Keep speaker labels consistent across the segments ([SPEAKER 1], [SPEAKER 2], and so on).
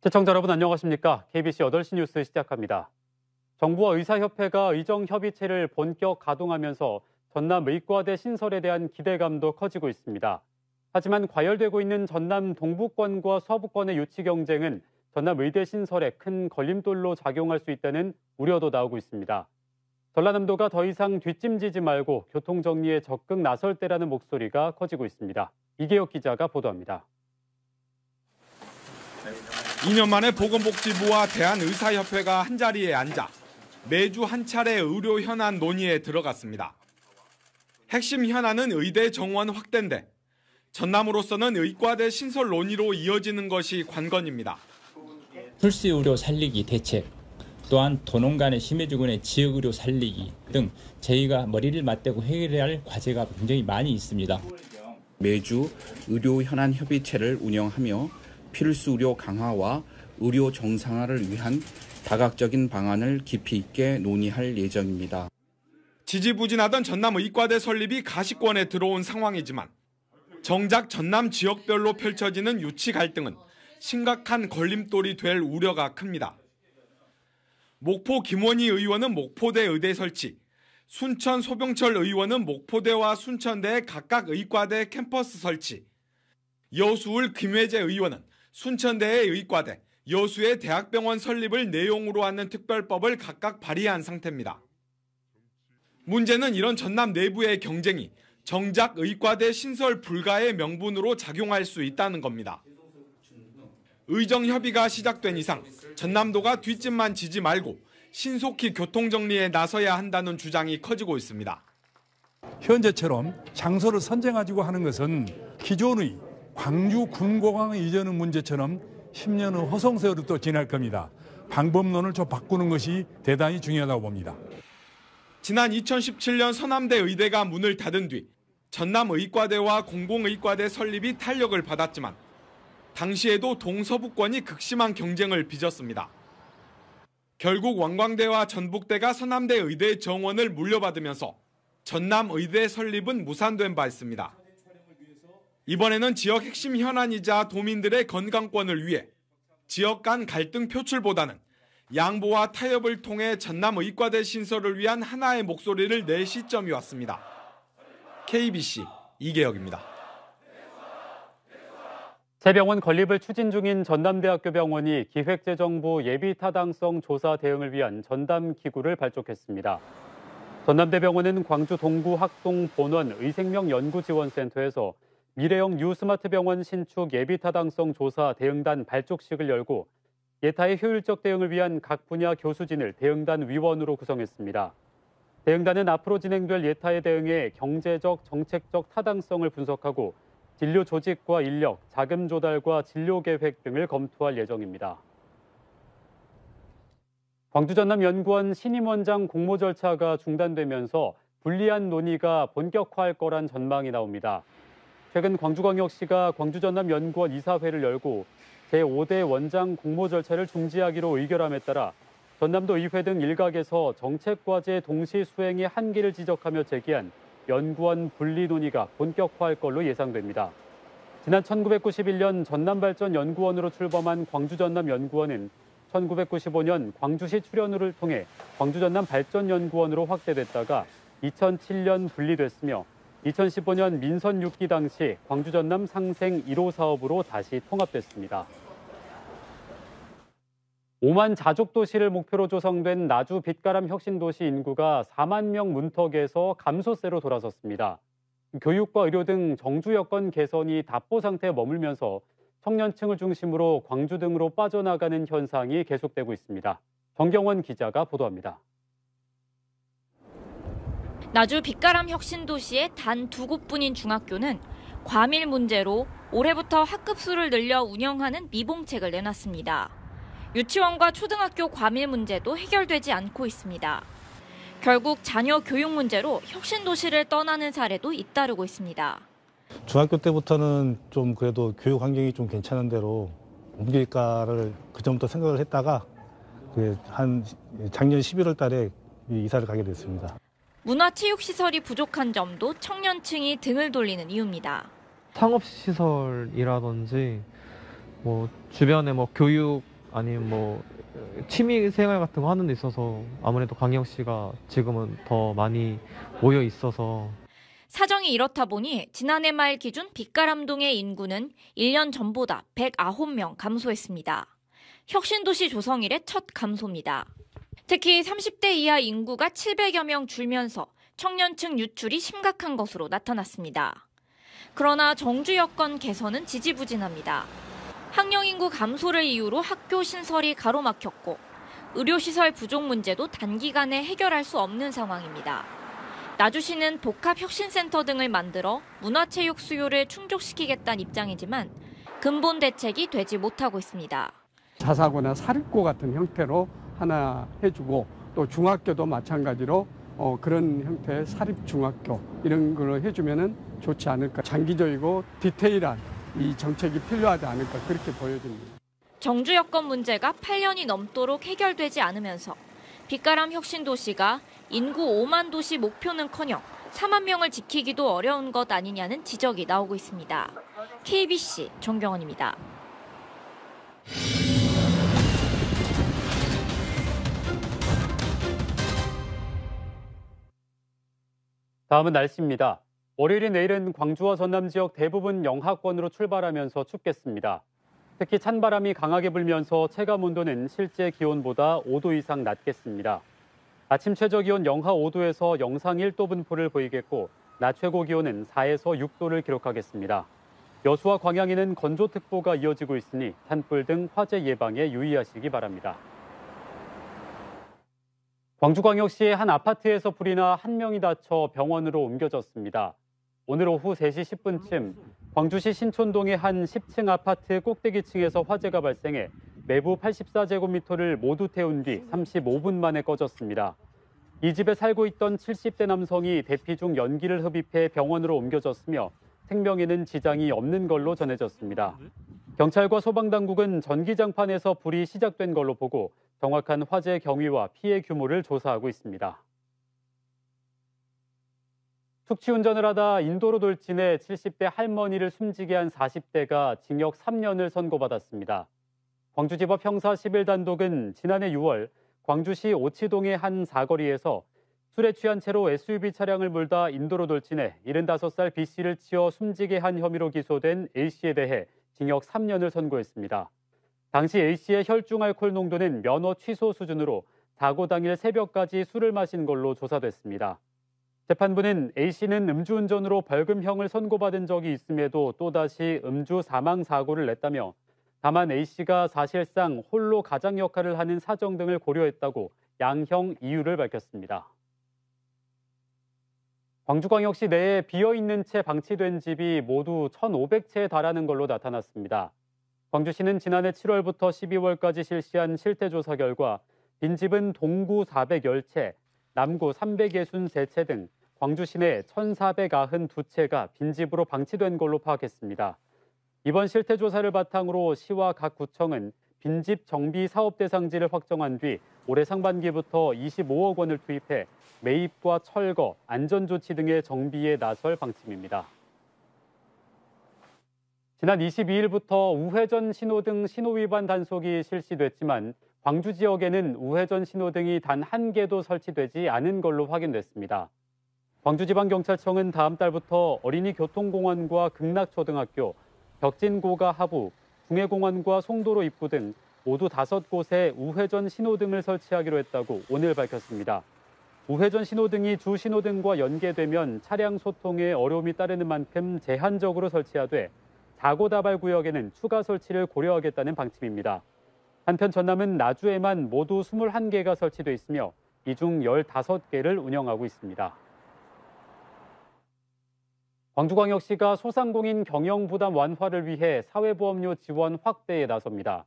[SPEAKER 1] 시청자 여러분 안녕하십니까? KBC 8시 뉴스 시작합니다. 정부와 의사협회가 의정협의체를 본격 가동하면서 전남 의과대 신설에 대한 기대감도 커지고 있습니다. 하지만 과열되고 있는 전남 동부권과 서부권의 유치 경쟁은 전남 의대 신설에 큰 걸림돌로 작용할 수 있다는 우려도 나오고 있습니다. 전라남도가 더 이상 뒷짐지지 말고 교통정리에 적극 나설 때라는 목소리가 커지고 있습니다. 이계혁 기자가 보도합니다.
[SPEAKER 2] 2년 만에 보건복지부와 대한의사협회가 한자리에 앉아 매주 한 차례 의료 현안 논의에 들어갔습니다. 핵심 현안은 의대 정원 확대인데 전남으로서는 의과대 신설 논의로 이어지는 것이 관건입니다.
[SPEAKER 3] 풀스 의료 살리기 대책, 또한 도농 간의 심해지군의 지역 의료 살리기 등 저희가 머리를 맞대고 해결해야 할 과제가 굉장히 많이 있습니다.
[SPEAKER 4] 매주 의료 현안 협의체를 운영하며 필수 의료 강화와 의료 정상화를 위한 다각적인 방안을 깊이 있게 논의할 예정입니다.
[SPEAKER 2] 지지부진하던 전남 의과대 설립이 가시권에 들어온 상황이지만 정작 전남 지역별로 펼쳐지는 유치 갈등은 심각한 걸림돌이 될 우려가 큽니다. 목포 김원희 의원은 목포대 의대 설치, 순천 소병철 의원은 목포대와 순천대에 각각 의과대 캠퍼스 설치, 여수울 김회재 의원은 순천대의 의과대, 여수의 대학병원 설립을 내용으로 하는 특별법을 각각 발의한 상태입니다. 문제는 이런 전남 내부의 경쟁이 정작 의과대 신설 불가의 명분으로 작용할 수 있다는 겁니다. 의정협의가 시작된 이상 전남도가 뒷짐만 지지 말고 신속히 교통정리에 나서야 한다는 주장이 커지고 있습니다.
[SPEAKER 5] 현재처럼 장소를 선정가지고 하는 것은 기존의 광주 군공항 이전의 문제처럼 10년 후 허송세월이 또 지날 겁니다. 방법론을 좀 바꾸는 것이 대단히 중요하다고 봅니다.
[SPEAKER 2] 지난 2017년 서남대 의대가 문을 닫은 뒤 전남 의과대와 공공의과대 설립이 탄력을 받았지만 당시에도 동서부권이 극심한 경쟁을 빚었습니다. 결국 원광대와 전북대가 서남대 의대 정원을 물려받으면서 전남 의대 설립은 무산된 바 있습니다. 이번에는 지역 핵심 현안이자 도민들의 건강권을 위해 지역 간 갈등 표출보다는 양보와 타협을 통해 전남 의과대 신설을 위한 하나의 목소리를 낼 시점이 왔습니다. KBC 이계혁입니다.
[SPEAKER 1] 새병원 건립을 추진 중인 전남대학교 병원이 기획재정부 예비타당성 조사 대응을 위한 전담기구를 발족했습니다. 전남대병원은 광주 동구 학동 본원 의생명연구지원센터에서 미래형 뉴스마트 병원 신축 예비타당성 조사 대응단 발족식을 열고 예타의 효율적 대응을 위한 각 분야 교수진을 대응단 위원으로 구성했습니다. 대응단은 앞으로 진행될 예타의 대응의 경제적, 정책적 타당성을 분석하고 진료 조직과 인력, 자금 조달과 진료 계획 등을 검토할 예정입니다. 광주 전남연구원 신임원장 공모 절차가 중단되면서 불리한 논의가 본격화할 거란 전망이 나옵니다. 최근 광주광역시가 광주 전남연구원 이사회를 열고 제5대 원장 공모 절차를 중지하기로 의결함에 따라 전남도 의회 등 일각에서 정책과제 동시 수행의 한계를 지적하며 제기한 연구원 분리 논의가 본격화할 걸로 예상됩니다. 지난 1991년 전남발전연구원으로 출범한 광주전남연구원은 1995년 광주시 출연을 통해 광주전남발전연구원으로 확대됐다가 2007년 분리됐으며 2015년 민선 6기 당시 광주전남 상생 1호 사업으로 다시 통합됐습니다. 5만 자족 도시를 목표로 조성된 나주 빛가람 혁신도시 인구가 4만 명 문턱에서 감소세로 돌아섰습니다. 교육과 의료 등 정주 여건 개선이 답보 상태에 머물면서 청년층을 중심으로 광주 등으로 빠져나가는 현상이 계속되고 있습니다. 정경원 기자가 보도합니다.
[SPEAKER 6] 나주 빛가람 혁신도시의 단 2곳뿐인 중학교는 과밀 문제로 올해부터 학급수를 늘려 운영하는 미봉책을 내놨습니다. 유치원과 초등학교 과밀 문제도 해결되지 않고 있습니다. 결국 자녀 교육 문제로 혁신도시를 떠나는 사례도 잇따르고 있습니다.
[SPEAKER 7] 중학교 때부터는 좀 그래도 교육 환경이 좀 괜찮은 대로 옮길까를 그전부터 생각을 했다가 한 작년 11월 달에 이사를 가게 됐습니다.
[SPEAKER 6] 문화체육시설이 부족한 점도 청년층이 등을 돌리는 이유입니다.
[SPEAKER 8] 상업시설이라든지 주변에 교육 아니면 뭐 취미 생활 같은 거 하는 데 있어서 아무래도 광역시가 지금은 더 많이 모여 있어서
[SPEAKER 6] 사정이 이렇다 보니 지난해 말 기준 빗가람동의 인구는 1년 전보다 109명 감소했습니다. 혁신도시 조성 이래 첫 감소입니다. 특히 30대 이하 인구가 700여 명 줄면서 청년층 유출이 심각한 것으로 나타났습니다. 그러나 정주 여건 개선은 지지부진합니다. 학령 인구 감소를 이유로 학교 신설이 가로막혔고 의료시설 부족 문제도 단기간에 해결할 수 없는 상황입니다. 나주시는 복합혁신센터 등을 만들어 문화체육 수요를 충족시키겠다는 입장이지만 근본 대책이 되지 못하고 있습니다.
[SPEAKER 9] 자사고나 사립고 같은 형태로 하나 해주고 또 중학교도 마찬가지로 그런 형태의 사립중학교 이런 걸 해주면 좋지 않을까. 장기적이고 디테일한 이 정책이 필요하지 않을까 그렇게 보여집니다.
[SPEAKER 6] 정주 여건 문제가 8년이 넘도록 해결되지 않으면서 빗가람 혁신도시가 인구 5만 도시 목표는커녕 4만 명을 지키기도 어려운 것 아니냐는 지적이 나오고 있습니다. KBC 정경원입니다.
[SPEAKER 1] 다음은 날씨입니다. 월요일인 내일은 광주와 전남 지역 대부분 영하권으로 출발하면서 춥겠습니다. 특히 찬바람이 강하게 불면서 체감 온도는 실제 기온보다 5도 이상 낮겠습니다. 아침 최저 기온 영하 5도에서 영상 1도 분포를 보이겠고 낮 최고 기온은 4에서 6도를 기록하겠습니다. 여수와 광양에는 건조특보가 이어지고 있으니 산불 등 화재 예방에 유의하시기 바랍니다. 광주광역시의 한 아파트에서 불이 나 한 명이 다쳐 병원으로 옮겨졌습니다. 오늘 오후 3시 10분쯤 광주시 신촌동의 한 10층 아파트 꼭대기층에서 화재가 발생해 내부 84제곱미터를 모두 태운 뒤 35분 만에 꺼졌습니다. 이 집에 살고 있던 70대 남성이 대피 중 연기를 흡입해 병원으로 옮겨졌으며 생명에는 지장이 없는 걸로 전해졌습니다. 경찰과 소방당국은 전기장판에서 불이 시작된 걸로 보고 정확한 화재 경위와 피해 규모를 조사하고 있습니다. 숙취운전을 하다 인도로 돌진해 70대 할머니를 숨지게 한 40대가 징역 3년을 선고받았습니다. 광주지법 형사 11단독은 지난해 6월 광주시 오치동의 한 사거리에서 술에 취한 채로 SUV 차량을 몰다 인도로 돌진해 75살 B씨를 치어 숨지게 한 혐의로 기소된 A씨에 대해 징역 3년을 선고했습니다. 당시 A씨의 혈중 알코올 농도는 면허 취소 수준으로 사고 당일 새벽까지 술을 마신 걸로 조사됐습니다. 재판부는 A씨는 음주운전으로 벌금형을 선고받은 적이 있음에도 또다시 음주 사망 사고를 냈다며 다만 A씨가 사실상 홀로 가장 역할을 하는 사정 등을 고려했다고 양형 이유를 밝혔습니다. 광주광역시 내에 비어있는 채 방치된 집이 모두 1,500채에 달하는 걸로 나타났습니다. 광주시는 지난해 7월부터 12월까지 실시한 실태조사 결과 빈집은 동구 410채, 남구 363채 등 광주 시내 1,492채가 빈집으로 방치된 걸로 파악했습니다. 이번 실태조사를 바탕으로 시와 각 구청은 빈집 정비 사업 대상지를 확정한 뒤 올해 상반기부터 25억 원을 투입해 매입과 철거, 안전조치 등의 정비에 나설 방침입니다. 지난 22일부터 우회전 신호등 신호위반 단속이 실시됐지만 광주 지역에는 우회전 신호등이 단 한 개도 설치되지 않은 걸로 확인됐습니다. 광주지방경찰청은 다음 달부터 어린이교통공원과 극락초등학교, 벽진고가 하부, 중해공원과 송도로 입구 등 모두 5곳에 우회전 신호등을 설치하기로 했다고 오늘 밝혔습니다. 우회전 신호등이 주 신호등과 연계되면 차량 소통에 어려움이 따르는 만큼 제한적으로 설치하되 사고 다발 구역에는 추가 설치를 고려하겠다는 방침입니다. 한편 전남은 나주에만 모두 21개가 설치돼 있으며 이 중 15개를 운영하고 있습니다. 광주광역시가 소상공인 경영 부담 완화를 위해 사회보험료 지원 확대에 나섭니다.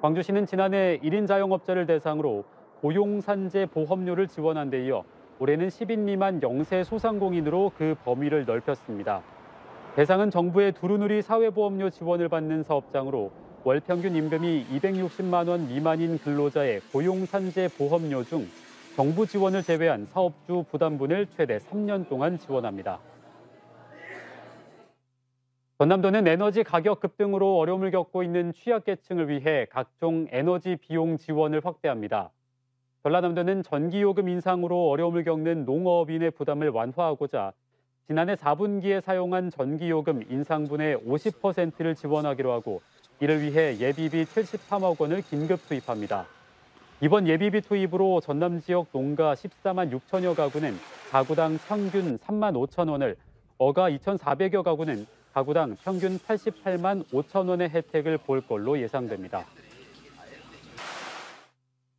[SPEAKER 1] 광주시는 지난해 1인 자영업자를 대상으로 고용산재 보험료를 지원한 데 이어 올해는 10인 미만 영세 소상공인으로 그 범위를 넓혔습니다. 대상은 정부의 두루누리 사회보험료 지원을 받는 사업장으로 월 평균 임금이 260만 원 미만인 근로자의 고용산재 보험료 중 정부 지원을 제외한 사업주 부담분을 최대 3년 동안 지원합니다. 전남도는 에너지 가격 급등으로 어려움을 겪고 있는 취약계층을 위해 각종 에너지 비용 지원을 확대합니다. 전라남도는 전기요금 인상으로 어려움을 겪는 농업인의 부담을 완화하고자 지난해 4분기에 사용한 전기요금 인상분의 50%를 지원하기로 하고 이를 위해 예비비 73억 원을 긴급 투입합니다. 이번 예비비 투입으로 전남 지역 농가 14만 6천여 가구는 가구당 평균 3만 5천 원을, 어가 2,400여 가구는 가구당 평균 88만 5천 원의 혜택을 볼 걸로 예상됩니다.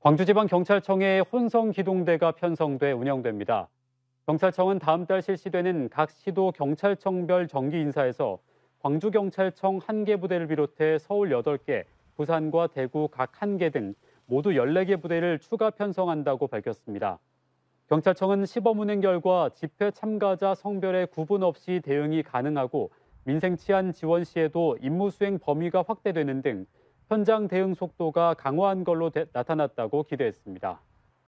[SPEAKER 1] 광주지방경찰청에 혼성기동대가 편성돼 운영됩니다. 경찰청은 다음 달 실시되는 각 시도 경찰청별 정기 인사에서 광주경찰청 1개 부대를 비롯해 서울 8개, 부산과 대구 각 1개 등 모두 14개 부대를 추가 편성한다고 밝혔습니다. 경찰청은 시범 운행 결과 집회 참가자 성별에 구분 없이 대응이 가능하고 민생 치안 지원 시에도 임무 수행 범위가 확대되는 등 현장 대응 속도가 강화한 걸로 나타났다고 기대했습니다.